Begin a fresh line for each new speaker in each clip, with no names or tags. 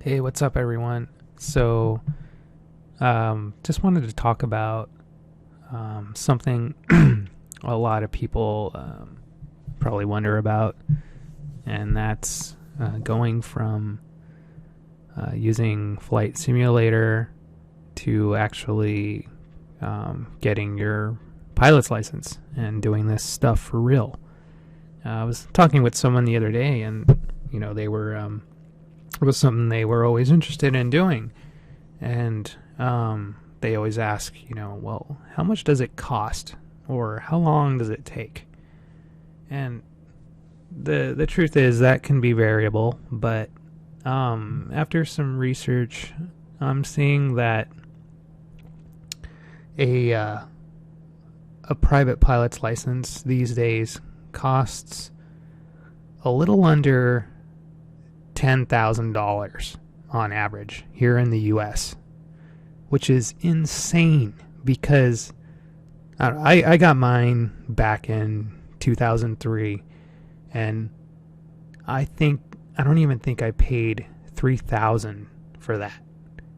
Hey, what's up, everyone? So, just wanted to talk about something a lot of people probably wonder about, and that's going from using Flight Simulator to actually getting your pilot's license and doing this stuff for real. I was talking with someone the other day, and they were it was something they were always interested in doing, and they always ask, well, how much does it cost, or how long does it take? And the truth is that can be variable, but after some research, I'm seeing that a private pilot's license these days costs a little under $10,000 on average here in the US, which is insane because I got mine back in 2003, and I don't even think I paid $3,000 for that,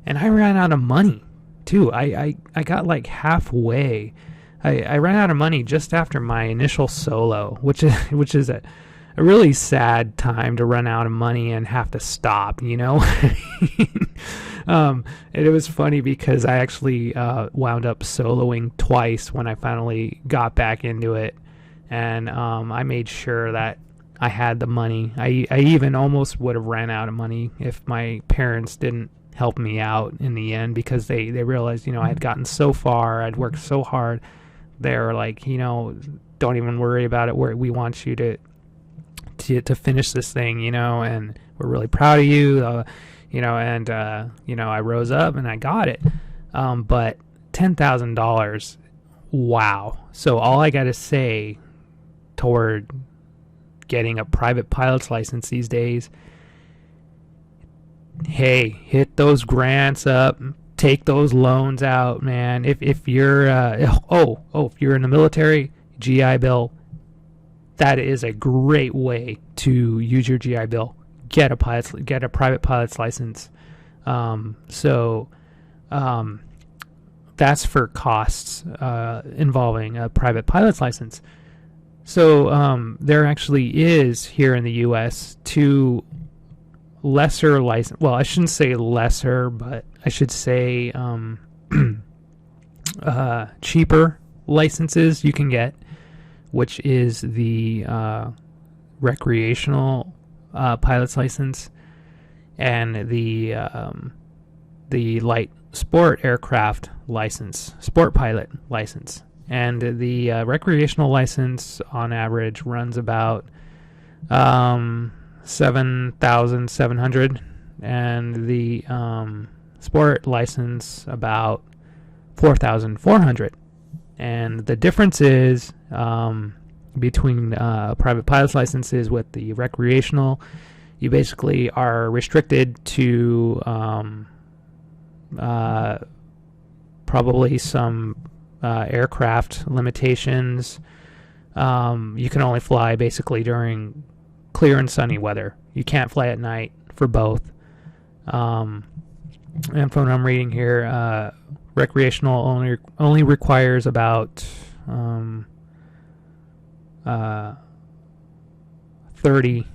and I ran out of money too. I got like halfway. I ran out of money just after my initial solo, which is a really sad time to run out of money and have to stop, and it was funny because I actually wound up soloing twice when I finally got back into it, and I made sure that I had the money. I even almost would have ran out of money if my parents didn't help me out in the end, because they realized, I had gotten so far, I'd worked so hard. They were like, don't even worry about it. We want you to finish this thing, and we're really proud of you, and I rose up and I got it. But $10,000, wow. So all I got to say toward getting a private pilot's license these days, hey, hit those grants up, take those loans out, man. If you're if you're in the military, GI Bill, that is a great way to use your GI Bill. Get a private pilot's license. That's for costs involving a private pilot's license. So there actually is here in the U.S. two lesser license. Well, I shouldn't say lesser, but I should say cheaper licenses you can get, which is the recreational pilot's license and the light sport aircraft license, sport pilot license. And the recreational license on average runs about $7,700, and the sport license about $4,400. And the difference is between private pilot's licenses with the recreational, you basically are restricted to probably some aircraft limitations. You can only fly basically during clear and sunny weather. You can't fly at night for both. And from what I'm reading here, recreational only requires about 30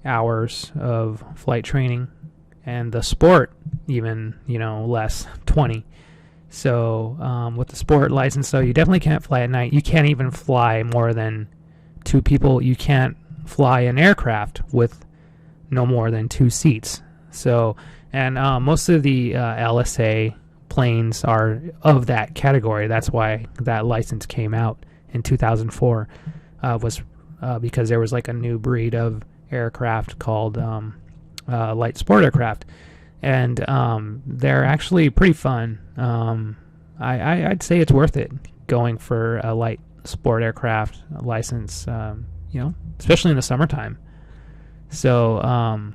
hours of flight training, and the sport even less, 20. So with the sport license, though, you definitely can't fly at night. You can't even fly more than two people. You can't fly an aircraft with no more than 2 seats. So, and most of the LSA planes are of that category. That's why that license came out in 2004, was because there was like a new breed of aircraft called light sport aircraft, and they're actually pretty fun. I'd say it's worth it going for a light sport aircraft license, especially in the summertime. So,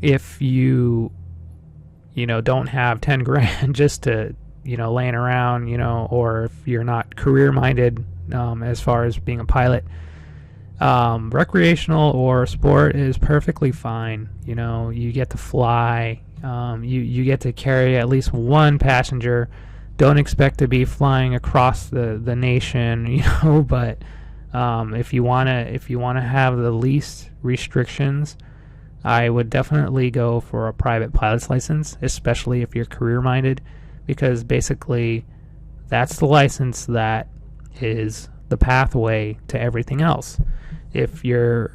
if you don't have 10 grand just to, laying around, or if you're not career minded as far as being a pilot, Recreational or sport is perfectly fine. You know, you get to fly. You get to carry at least one passenger. Don't expect to be flying across the nation, you know. But if you wanna have the least restrictions, I would definitely go for a private pilot's license, especially if you're career minded, because basically that's the license that is the pathway to everything else. If you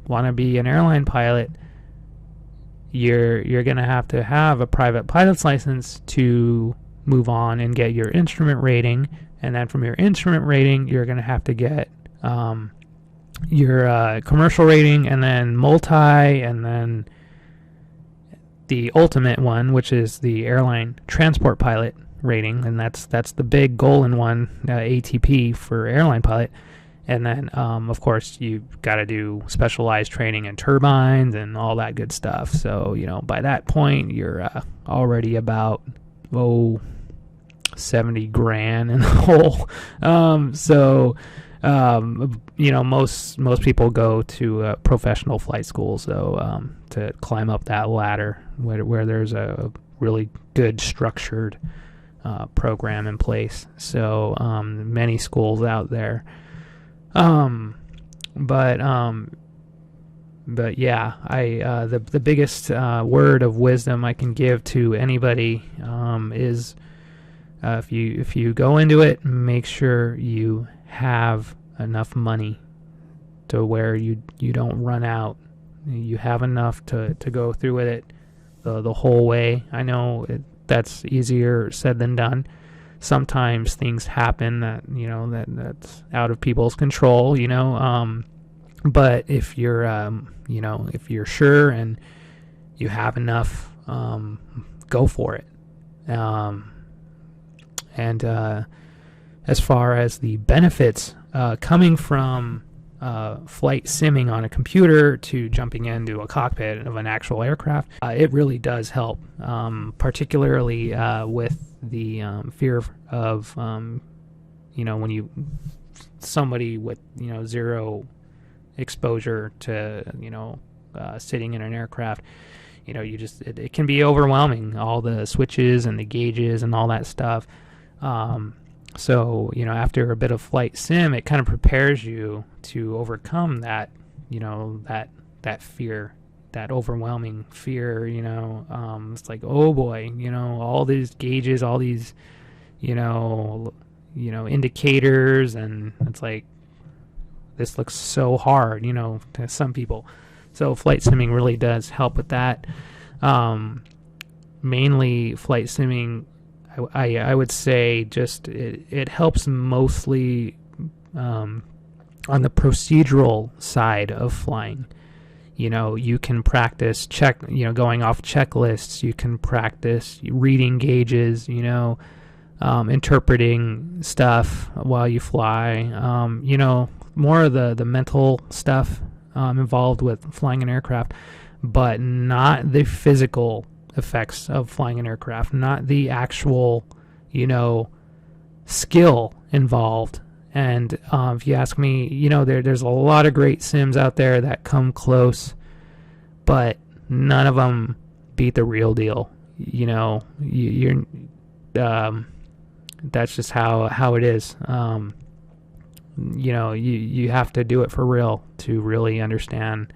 want to be an airline pilot, you're going to have a private pilot's license to move on and get your instrument rating, and then from your instrument rating you're going to have to get your commercial rating, and then multi, and then the ultimate one, which is the airline transport pilot rating, and that's the big goal in one, ATP for airline pilot. And then of course you've got to do specialized training in turbines and all that good stuff. So, you know, by that point you're already about 70 grand in the hole. You know, most people go to professional flight school, so to climb up that ladder where there's a really good structured program in place. So many schools out there. But yeah, the biggest word of wisdom I can give to anybody is if you go into it, make sure you have enough money to where you don't run out. You have enough to go through with it the whole way. I know that's easier said than done. Sometimes things happen that, you know, that's out of people's control, you know. But if you're you know, if you're sure and you have enough, go for it. And as far as the benefits coming from flight simming on a computer to jumping into a cockpit of an actual aircraft, it really does help, particularly with the fear of you know, when somebody with, you know, zero exposure to, you know, sitting in an aircraft, you know, it can be overwhelming, all the switches and the gauges and all that stuff. So, you know, after a bit of flight sim, it kind of prepares you to overcome that, you know, that fear, that overwhelming fear, you know. It's like, oh boy, you know, all these gauges, all these, you know, indicators, and it's like, this looks so hard, you know, to some people. So flight simming really does help with that. Mainly flight simming, I would say, just it helps mostly on the procedural side of flying. You know, you can practice going off checklists. You can practice reading gauges, you know, interpreting stuff while you fly. You know, more of the mental stuff involved with flying an aircraft, but not the physical effects of flying an aircraft, not the actual, you know, skill involved. And if you ask me, you know, there's a lot of great sims out there that come close, but none of them beat the real deal. You know, you're that's just how it is. You know, you have to do it for real to really understand,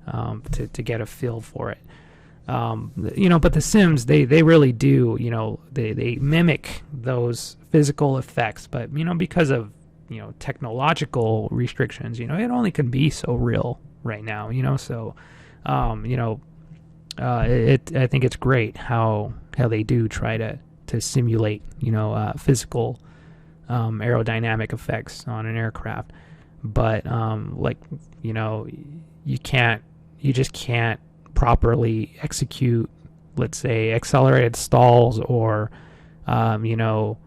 to get a feel for it. You know, but the sims, they really do, you know, they mimic those physical effects, but, you know, because of, you know, technological restrictions, you know, it only can be so real right now, you know. So you know, I think it's great how they do try to simulate, you know, physical aerodynamic effects on an aircraft. But like, you know, you just can't properly execute, let's say, accelerated stalls or you know,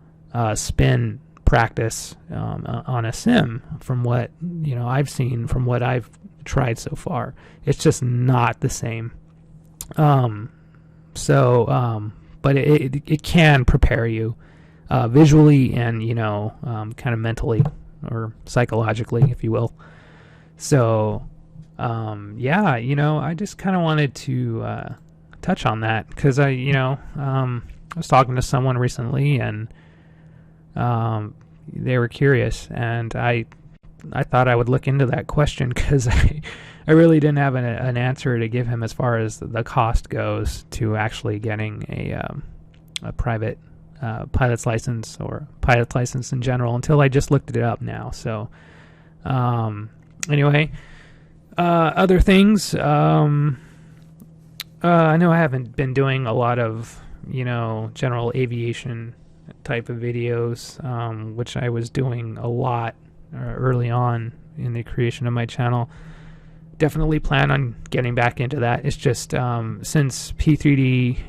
spin practice on a sim. From what, you know, I've seen, from what I've tried so far, it's just not the same. But it can prepare you visually and, you know, kind of mentally or psychologically, if you will. So, yeah, I just kind of wanted to touch on that because I was talking to someone recently, and they were curious, and I thought I would look into that question because I really didn't have an answer to give him as far as the cost goes to actually getting a private pilot's license or pilot's license in general until I just looked it up now. So anyway, other things. I know I haven't been doing a lot of general aviation type of videos, which I was doing a lot early on in the creation of my channel. Definitely plan on getting back into that. It's just since P3D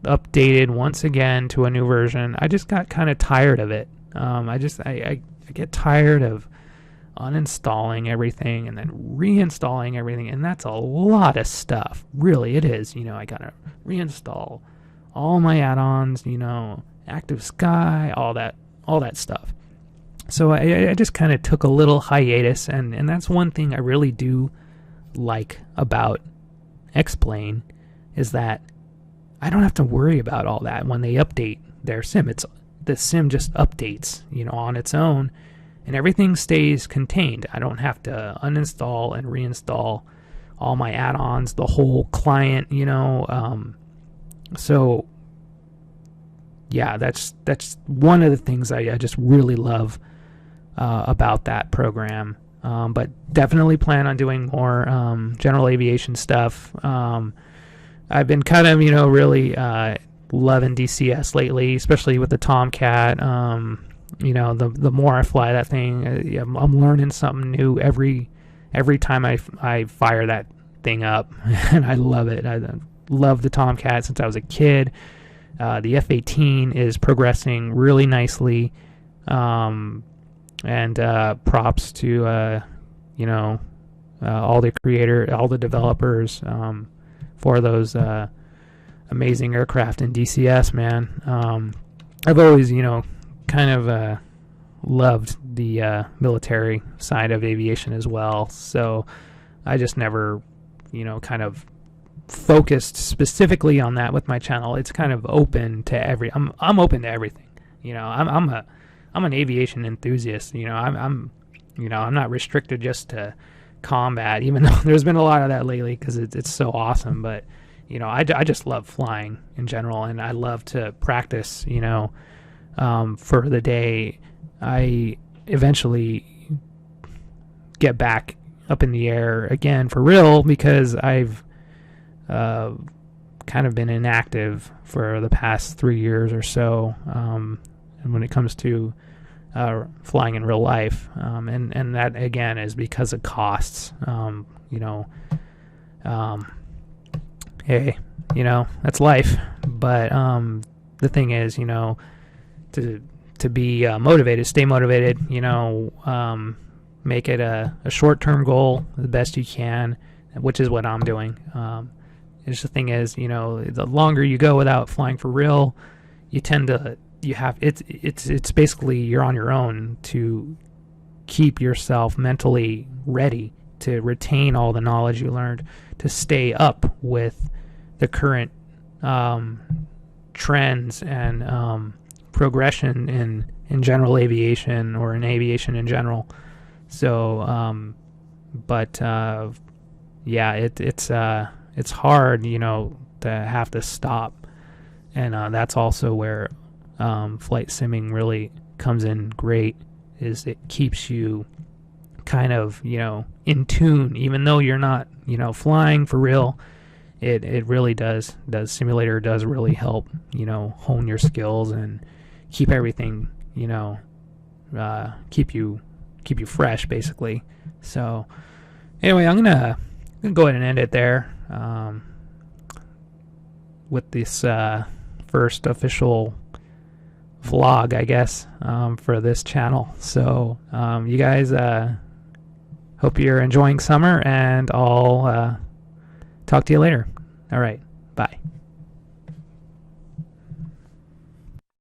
updated once again to a new version, I just got kind of tired of it. I get tired of uninstalling everything and then reinstalling everything, and that's a lot of stuff. Really, it is. I gotta reinstall all my add-ons, Active Sky, all that stuff. So I just kind of took a little hiatus, and that's one thing I really do like about X-Plane is that I don't have to worry about all that when they update their sim. The sim just updates, on its own, and everything stays contained. I don't have to uninstall and reinstall all my add-ons, the whole client, so yeah, that's one of the things I just really love about that program. But definitely plan on doing more general aviation stuff. I've been kind of, really loving DCS lately, especially with the Tomcat. The more I fly that thing, I'm learning something new every time I fire that thing up, and I love it. I love the Tomcat since I was a kid. The F-18 is progressing really nicely, and props to all the developers for those amazing aircraft in DCS, man. I've always kind of loved the military side of aviation as well, so I just never kind of focused specifically on that with my channel. It's kind of open to I'm open to everything. I'm an aviation enthusiast. I'm not restricted just to combat, even though there's been a lot of that lately because it's so awesome. But I just love flying in general, and I love to practice. For the day I eventually get back up in the air again for real, because I've kind of been inactive for the past 3 years or so, and when it comes to flying in real life, and that again is because of costs. Hey, that's life. But the thing is, to be motivated, stay motivated, make it a short-term goal the best you can, which is what I'm doing. The thing is, the longer you go without flying for real, it's basically you're on your own to keep yourself mentally ready to retain all the knowledge you learned, to stay up with the current trends and progression in general aviation, or in aviation in general. So yeah, it's hard, to have to stop, and that's also where flight simming really comes in great. Is it keeps you kind of in tune, even though you're not flying for real. It really does. The simulator does really help hone your skills and keep everything keep you fresh, basically. So anyway, I'm gonna go ahead and end it there with this first official vlog, I guess, for this channel. So you guys, hope you're enjoying summer, and I'll talk to you later. All right, bye.